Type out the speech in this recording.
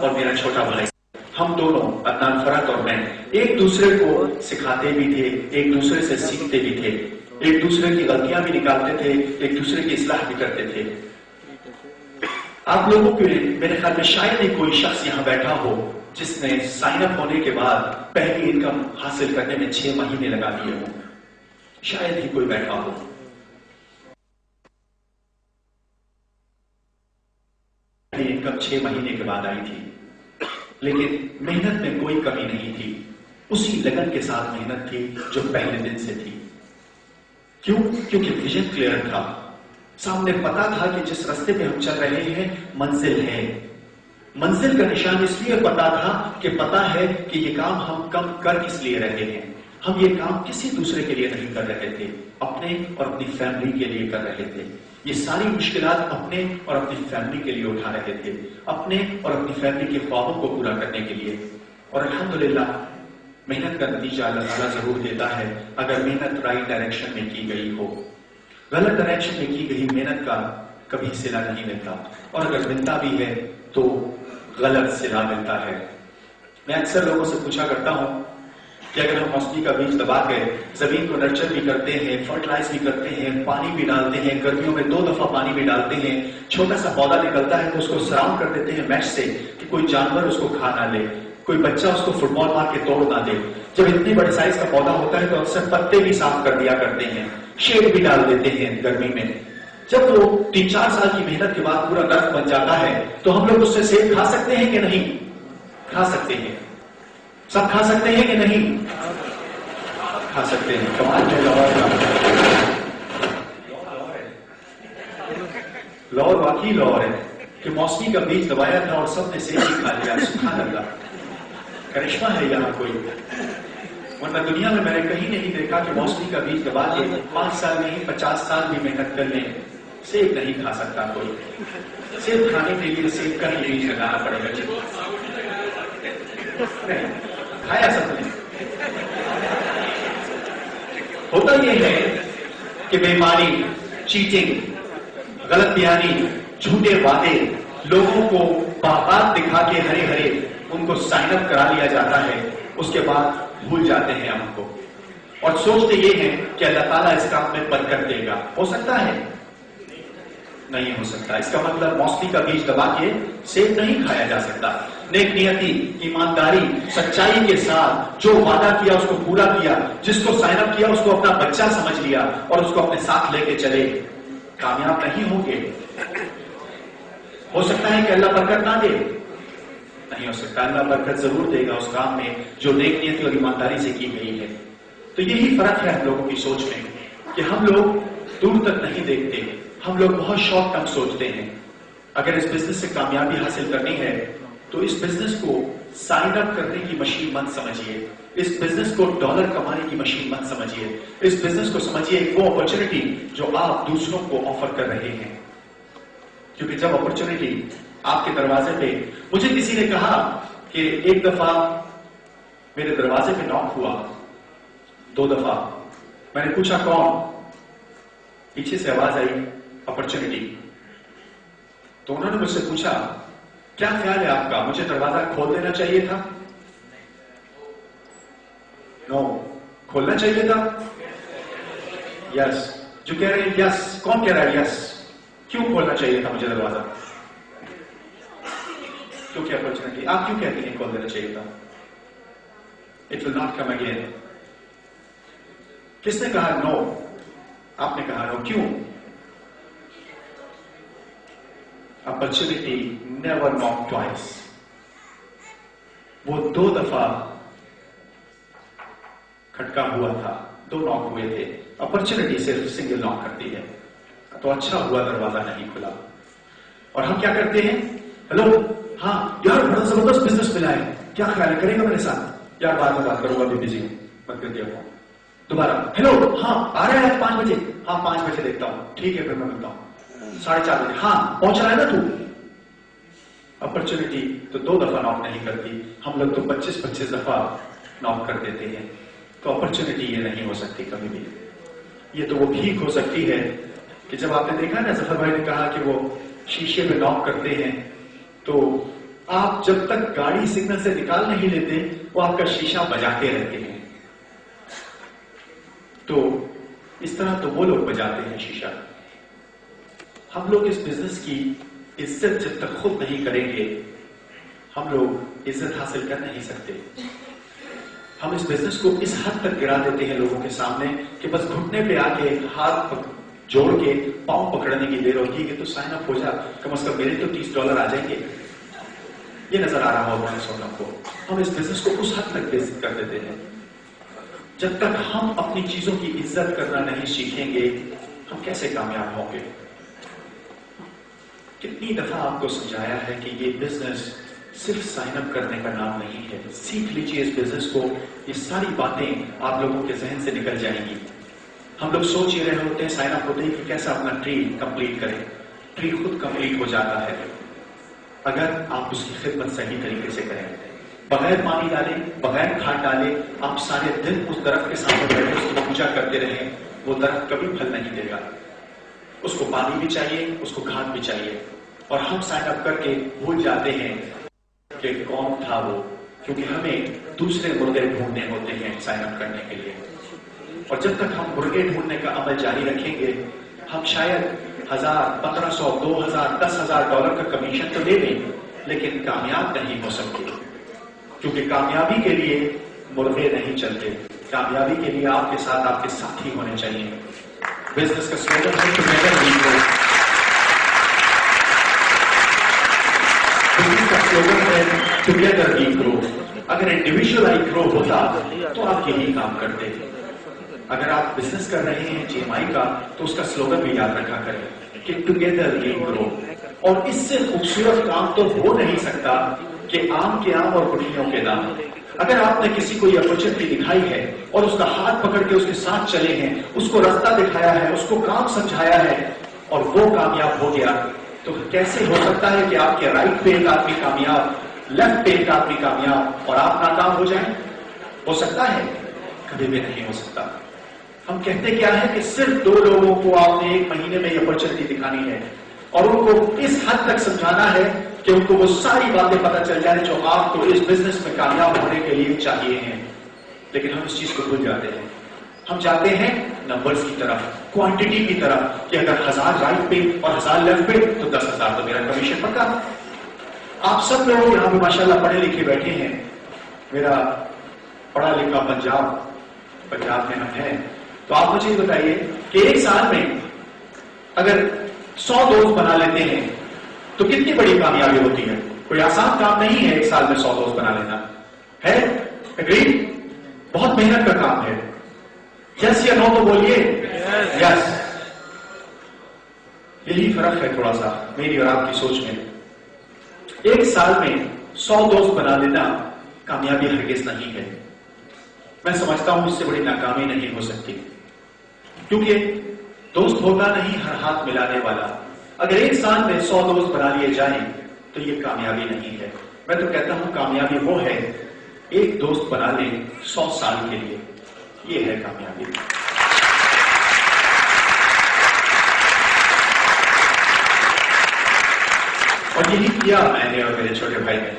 اور میرا چھوٹا بھائی، ہم دونوں عدنان فرات اور میں ایک دوسرے کو سکھاتے بھی تھے، ایک دوسرے سے سیکھتے بھی تھے، ایک دوسرے کی غلطیاں بھی نکالتے تھے، ایک دوسرے کی اصلاح بھی کرتے تھے۔ آپ لوگوں کے میرے خیال میں شاید ہی کوئی شخص یہاں بیٹھا ہو جس نے سائن اپ ہونے کے بعد پہلی انکم حاصل کرنے میں 6 مہینے لگا دیے ہوں، شاید ہی کوئی بیٹھا ہو۔ پہلی انکم 6 مہینے کے بعد آئی تھی، لیکن محنت میں کوئی کمی نہیں تھی، اسی لگن کے ساتھ محنت تھی جو پہلے دن سے تھی۔ کیوں؟ کیونکہ ویژن کلیئر تھا، سامنے پتا تھا کہ جس راستے پہ ہم چل رہے ہیں منزل ہے۔ منزل کا نشان اس لیے پتا تھا کہ پتا ہے کہ یہ کام ہم کم کر کس لیے رہے ہیں۔ ہم یہ کام کسی دوسرے کے لیے نہیں کر رہے تھے، اپنے اور اپنی فیملی کے لیے کر رہے تھے۔ یہ ساری مشکلات اپنے اور اپنی فیملی کے لیے اٹھا رہے تھے، اپنے اور اپنی فیملی کے خوابوں کو پورا کرنے کے لیے۔ اور الحمدللہ محنت کا نتیجہ اللہ تعالیٰ ضرور دیتا ہے اگر محنت رائٹ ڈائریکشن میں کی گئی ہو۔ غلط ڈائریکشن میں کی گئی محنت کا کبھی صلہ نہیں ملتا، اور اگر ملتا بھی ہے تو غلط صلہ ملتا ہے۔ میں اکثر لوگوں سے پوچھا کرتا ہوں کہ اگر ہم موسمی کا بیج دبا کے زمین کو نرچر بھی کرتے ہیں، فرٹیلائز بھی کرتے ہیں، پانی بھی ڈالتے ہیں، گرمیوں میں 2 دفعہ پانی بھی ڈالتے ہیں، چھوٹا سا پودا نکلتا ہے تو اس کو سراؤنڈ کر دیتے ہیں میش سے کہ کوئی جانور اس کو کھا نہ لے، کوئی بچہ اس کو فٹ بال مار کے توڑ نہ دے۔ جب اتنی بڑے سائز کا پودا ہوتا ہے تو اکثر پتے بھی صاف کر دیا کرتے ہیں، شیڈ بھی ڈال دیتے ہیں گرمی میں۔ جب وہ 3-4 سال کی محنت کے بعد پورا درخت بن جاتا ہے تو ہم لوگ اس سے سیب کھا سکتے ہیں کہ نہیں؟ کھا سکتے ہیں۔ سب کھا سکتے ہیں کہ نہیں؟ کھا سکتے ہیں۔ کمال ہے لاہور، واقعی لاہور ہے کہ موسمی کا بیج دبایا تھا اور سب نے سیب ہی کھا لیا۔ سبحان اللہ، کرشمہ ہے یہاں کوئی، ورنہ دنیا میں نے کہیں نہیں دیکھا کہ موسمی کا بیج دبا کے 5 سال نہیں 50 سال بھی محنت کر لیں سیب نہیں کھا سکتا کوئی۔ سیب کھانے کے لیے سیب کا ہی بیج لگانا پڑے گا۔ نہیں کھایا سب نے۔ ہوتا یہ ہے کہ بیماری، چیٹنگ، غلط بیانی، جھوٹے وعدے لوگوں کو باغات دکھا کے ہرے ہرے ان کو سائن اپ کرا لیا جاتا ہے، اس کے بعد بھول جاتے ہیں ہم کو اور سوچتے یہ ہیں کہ اللہ تعالیٰ اس کام میں برکت دے گا۔ ہو سکتا ہے؟ نہیں ہو سکتا۔ اس کا مطلب موسمی کا بیج دبا کے سیب نہیں کھایا جا سکتا۔ نیک نیتی، ایمانداری، سچائی کے ساتھ جو وعدہ کیا اس کو پورا کیا، جس کو سائن اپ کیا اس کو اپنا بچہ سمجھ لیا اور اس کو اپنے ساتھ لے کے چلے، کامیاب نہیں ہوں گے۔ ہو سکتا ہے کہ اللہ برکت نہ دے؟ نہیں ہو سکتا۔ اللہ برکت ضرور دے گا اس کام میں جو نیک نیتی اور ایمانداری سے کی گئی ہے۔ تو یہی فرق ہے ہم لوگوں کی سوچ میں کہ ہم لوگ دور تک نہیں دیکھتے، ہم لوگ بہت شارٹ ٹرم سوچتے ہیں۔ اگر اس بزنس سے کامیابی حاصل کرنی ہے تو اس بزنس کو سائن اپ کرنے کی مشین مت سمجھیے، اس بزنس کو ڈالر کمانے کی مشین مت سمجھیے، اس بزنس کو سمجھیے وہ اپرچونٹی جو آپ دوسروں کو آفر کر رہے ہیں۔ کیونکہ جب اپرچونٹی آپ کے دروازے پہ، مجھے کسی نے کہا کہ ایک دفعہ میرے دروازے پہ ناک ہوا، 2 دفعہ۔ میں نے پوچھا کون؟ پیچھے سے آواز آئی اپرچونٹی۔ تو انہوں نے مجھ سے پوچھا کیا خیال ہے آپ کا، مجھے دروازہ کھول دینا چاہیے تھا؟ نو، کھولنا چاہیے تھا؟ یس۔ جو کہہ رہے ہیں یس، کون کہہ رہا ہے یس؟ کیوں کھولنا چاہیے تھا مجھے دروازہ؟ کیونکہ اپرچونٹی۔ آپ کیوں کہتے ہیں کھول دینا چاہیے تھا؟ It will not come again. کس نے کہا نو؟ آپ نے کہا نو، کیوں؟ اپرچونٹی نیور ناک ٹوائس۔ وہ 2 دفعہ کھٹکا ہوا تھا، 2 ناک ہوئے تھے۔ اپرچونٹی صرف سنگل ناک کرتی ہے، تو اچھا ہوا دروازہ نہیں کھلا۔ اور ہم کیا کرتے ہیں؟ ہلو، ہاں یار بڑا زبردست بزنس ملا ہے، کیا خیال ہے، کرے گا میرے ساتھ؟ یار بعد میں بات کروں گا، ابھی بزی ہوں، مت کر دیا فون۔ دوبارہ ہیلو، ہاں آ رہا ہے 5 بجے؟ ہاں 5 بجے دیکھتا ہوں، ٹھیک ہے پھر میں ملتا ہوں 4:30 بجے۔ ہاں پہنچ رہا ہے نا تو؟ اپرچونٹی تو 2 دفعہ ناک نہیں کرتی، ہم لوگ تو 25 دفعہ ناک کر دیتے ہیں۔ تو اپرچونٹی یہ نہیں ہو سکتی کبھی بھی۔ یہ تو وہ بھیک ہو سکتی ہے کہ جب آپ نے دیکھا نا ظفر بھائی نے کہا کہ وہ شیشے میں ناک کرتے ہیں تو آپ جب تک گاڑی سگنل سے نکال نہیں لیتے وہ آپ کا شیشہ بجاتے رہتے ہیں. تو اس طرح تو وہ لوگ بجاتے ہیں شیشہ. ہم لوگ اس بزنس کی عزت جب تک خود نہیں کریں گے ہم لوگ عزت حاصل کر نہیں سکتے. ہم اس بزنس کو اس حد تک گرا دیتے ہیں لوگوں کے سامنے کہ بس گھٹنے پہ آ کے ہاتھ جوڑ کے پاؤں پکڑنے کی دیر ہوتی ہے کہ تو سائن اپ ہو جا, کم از کم میرے تو $30 آ جائیں گے. یہ نظر آ رہا ہوگا سونم کو. ہم اس بزنس کو اس حد تک بےعزت کر دیتے ہیں. جب تک ہم اپنی چیزوں کی عزت کرنا نہیں سیکھیں گے ہم کیسے کامیاب ہوں گے؟ کتنی دفعہ آپ کو سمجھایا ہے کہ یہ بزنس صرف سائن اپ کرنے کا نام نہیں ہے. سیکھ لیجیے اس بزنس کو. یہ ساری باتیں آپ لوگوں کے ذہن سے نکل جائیں گی. ہم لوگ سوچ ہی رہے ہوتے ہیں سائن اپ ہوتے ہیں کہ کیسا اپنا ٹری کمپلیٹ کریں. ٹری خود کمپلیٹ ہو جاتا ہے اگر آپ اس کی خدمت صحیح طریقے سے کریں. بغیر پانی ڈالے, بغیر کھاد ڈالے آپ سارے دن اس درخت کے سامنے بیٹھے اس کی پوجا کرتے رہیں, وہ درخت کبھی پھل نہیں دے گا. اس کو پانی بھی چاہیے, اس کو کھاد بھی چاہیے. اور ہم سائن اپ کر کے بھول جاتے ہیں کہ کون تھا وہ, کیونکہ ہمیں دوسرے مرغے ڈھونڈنے ہوتے ہیں سائن اپ کرنے کے لیے. اور جب تک ہم مرغے ڈھونڈنے کا عمل جاری رکھیں گے ہم شاید 1000, 1500, 2000, $10,000 کا کمیشن تو لے لیں لیکن کامیاب نہیں ہو سکتے. کیونکہ کامیابی کے لیے مرغے نہیں چلتے, کامیابی کے لیے آپ کے ساتھ آپ کے ساتھی ہونے چاہیے. بزنس کا سلوگن ہے ٹوگیدر وی گرو. بزنس کا سلوگن ہے ٹوگیدر وی گرو. اگر انڈیویجول آئی گرو ہوتا تو آپ یہی کام کرتے. اگر آپ بزنس کر رہے ہیں GMI کا تو اس کا سلوگن بھی یاد رکھا کریں کہ ٹوگیدر وی گرو. اور اس سے خوبصورت کام تو ہو نہیں سکتا کہ آم کے آم اور گٹھلیوں کے دام. اگر آپ نے کسی کو یہ اپرچونٹی دکھائی ہے اور اس کا ہاتھ پکڑ کے اس کے ساتھ چلے ہیں, اس کو راستہ دکھایا ہے, اس کو کام سمجھایا ہے اور وہ کامیاب ہو گیا, تو کیسے ہو سکتا ہے کہ آپ کے رائٹ پہ ایک آدمی کامیاب, لیفٹ پہ ایک آدمی کامیاب اور آپ ناکام ہو جائیں؟ ہو سکتا ہے؟ کبھی بھی نہیں ہو سکتا. ہم کہتے کیا ہے کہ صرف 2 لوگوں کو آپ نے 1 مہینے میں یہ اپرچونٹی دکھانی ہے اور ان کو اس حد تک سمجھانا ہے کہ ان کو وہ ساری باتیں پتہ چل جائیں جو آپ کو اس بزنس میں کامیاب ہونے کے لیے چاہیے ہیں. لیکن ہم اس چیز کو بھول جاتے ہیں. ہم جاتے ہیں نمبرز کی طرف, کوانٹٹی کی طرف کہ اگر 1000 رائٹ پہ اور 1000 لیفٹ پہ تو 10,000 تو میرا کمیشن پکا. آپ سب لوگ یہاں پہ ماشاءاللہ پڑھے لکھے بیٹھے ہیں. میرا پڑھا لکھا پنجاب میں ہم ہیں. تو آپ مجھے بتائیے کہ 1 سال میں اگر 100 دوست بنا لیتے ہیں تو کتنی بڑی کامیابی ہوتی ہے. کوئی آسان کام نہیں ہے 1 سال میں 100 دوست بنا لینا. ہے اگری؟ بہت محنت کا کام ہے. یس یا نو تو بولیے. یس. یہی فرق ہے تھوڑا سا میری اور آپ کی سوچ میں. 1 سال میں 100 دوست بنا لینا کامیابی ہرگز نہیں ہے. میں سمجھتا ہوں اس سے بڑی ناکامی نہیں ہو سکتی, کیونکہ دوست ہوتا نہیں ہر ہاتھ ملانے والا. اگر 1 سال میں 100 دوست بنا لیے جائیں تو یہ کامیابی نہیں ہے. میں تو کہتا ہوں کامیابی وہ ہے 1 دوست بنا لیں 100 سال کے لیے, یہ ہے کامیابی. اور یہی کیا میں نے اور میرے چھوٹے بھائی نے.